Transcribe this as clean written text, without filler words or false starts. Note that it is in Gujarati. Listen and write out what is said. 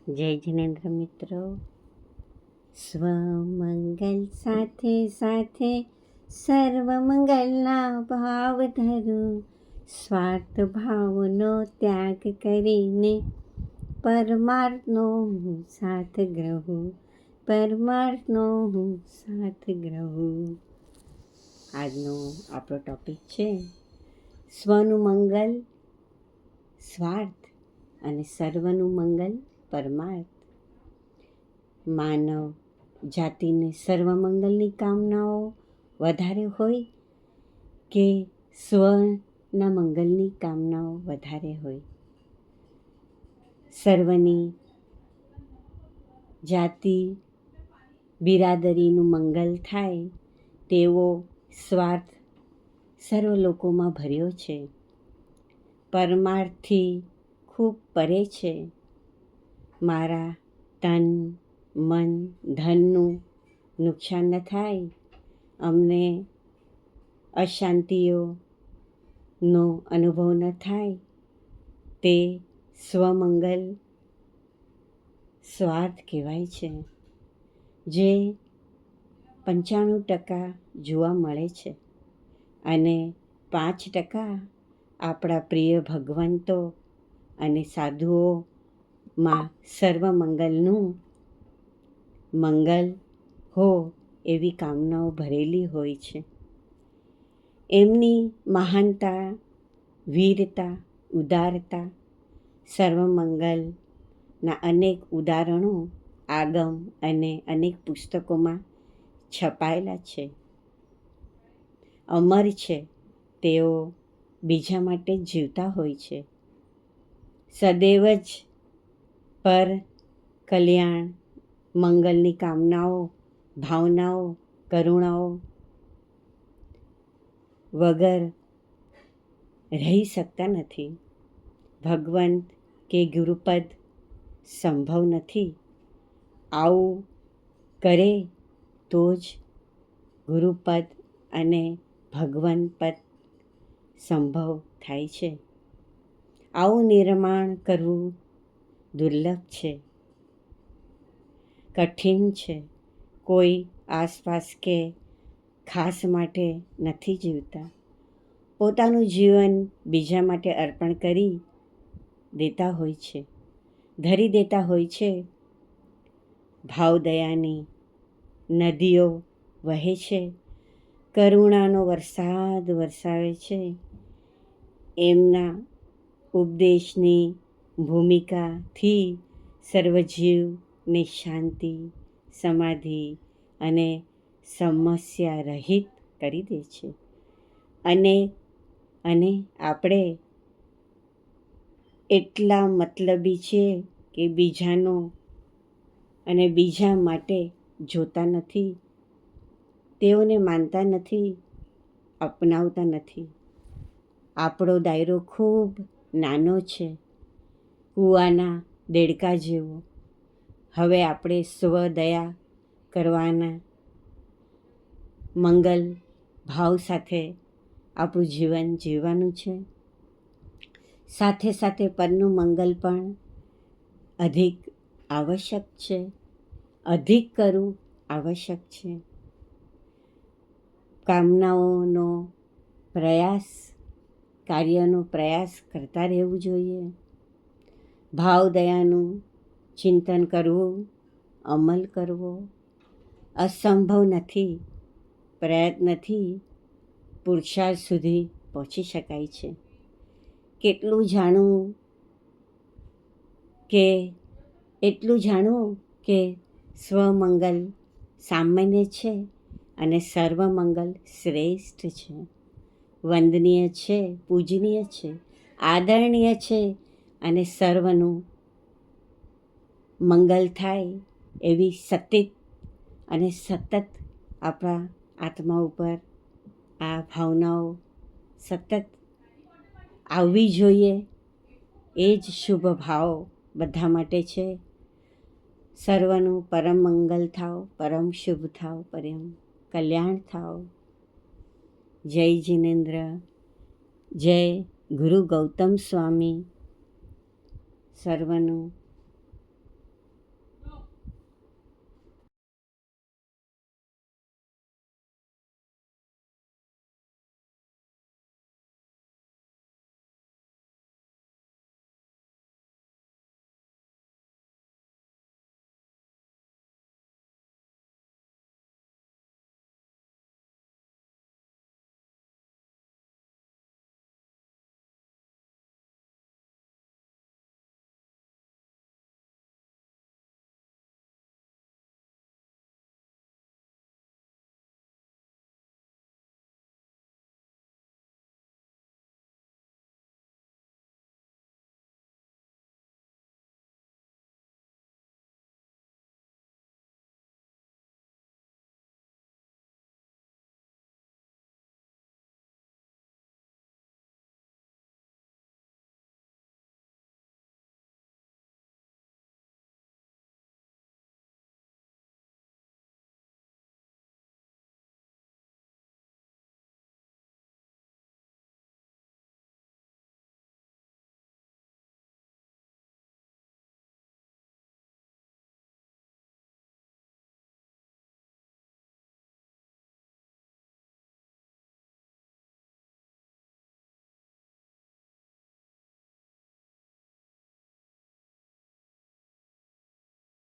જય જિનેન્દ્ર મિત્રો. સ્વમંગલ સાથે સાથે સર્વમંગલના ભાવ ધરું, સ્વાર્થ ભાવનો ત્યાગ કરીને પરમાર્થનો હું સાથ ગ્રહું, પરમાર્થનો હું સાથ ગ્રહું. આજનો આપણો ટૉપિક છે સ્વનું મંગલ સ્વાર્થ અને સર્વનું મંગલ પરમાર્થ. માનવ જાતિને સર્વમંગલની કામનાઓ વધારે હોય કે સ્વના મંગલની કામનાઓ વધારે હોય? સર્વની જાતિ બિરાદરીનું મંગલ થાય તેવો સ્વાર્થ સર્વ લોકોમાં ભર્યો છે. પરમાર્થથી ખૂબ પરે છે. મારા તન મન ધનનું નુકસાન ન થાય, અમને અશાંતિઓનો અનુભવ ન થાય, તે સ્વમંગલ સ્વાર્થ કહેવાય છે, જે 95% જોવા મળે છે. અને 5% આપણા પ્રિય ભગવંતો અને સાધુઓમાં સર્વમંગલનું મંગલ હો એવી કામનાઓ ભરેલી હોય છે. એમની મહાનતા, વીરતા, ઉદારતા, સર્વમંગલના અનેક ઉદાહરણો આગમ અને અનેક પુસ્તકોમાં છપાયેલા છે. અમર છે. તેઓ બીજા માટે જ જીવતા હોય છે. સદૈવ જ પર કલ્યાણ મંગલની કામનાઓ, ભાવનાઓ, કરુણાઓ વગર રહી શકતા નથી. ભગવંત કે ગુરુપદ સંભવ નથી. આવું કરે તો જ ગુરુપદ અને ભગવંત પદ સંભવ થાય છે. આવું નિર્માણ કરવું દુર્લભ છે, કઠિન છે. કોઈ આસપાસ કે ખાસ માટે નથી જીવતા. પોતાનું જીવન બીજા માટે અર્પણ કરી દેતા હોય છે, ધરી દેતા હોય છે. ભાવદયાની નદીઓ વહે છે, કરુણાનો વરસાદ વરસાવે છે. એમના ઉપદેશની ભૂમિકાથી સર્વજીવને શાંતિ, સમાધિ અને સમસ્યા રહિત કરી દે છે. અને આપણે એટલા મતલબી છે કે બીજાનો અને બીજા માટે જોતા નથી, તેઓને માનતા નથી, અપનાવતા નથી. આપણો દાયરો ખૂબ નાનો છે, કૂવાના દેડકા જેવો. હવે આપણે સ્વદયા કરવાના, મંગલ ભાવ સાથે આપણું જીવન જીવવાનું છે. સાથે સાથે પરનું મંગલ પણ અધિક આવશ્યક છે, અધિક કરવું આવશ્યક છે. કામનાઓનો પ્રયાસ, કાર્યનો પ્રયાસ કરતા રહેવું જોઈએ. ભાવ દયાનું ચિંતન કરવું, અમલ કરવો અસંભવ નથી. પ્રયત્નથી પુરુષાર્થ સુધી પહોંચી શકાય છે. એટલું જાણવું કે સ્વમંગલ સામાન્ય છે અને સર્વમંગલ શ્રેષ્ઠ છે, વંદનીય છે, પૂજનીય છે, આદરણીય છે. અને સર્વનું મંગલ થાય એવી સતત આપણા આત્મા ઉપર આ ભાવનાઓ સતત આવવી જોઈએ. એ જ શુભ ભાવ બધા માટે છે. સર્વનું પરમ મંગલ થાવ, પરમ શુભ થાવ, પરમ કલ્યાણ થાવ. જય જિનેન્દ્ર. જય ગુરુ ગૌતમ સ્વામી. સર્વનું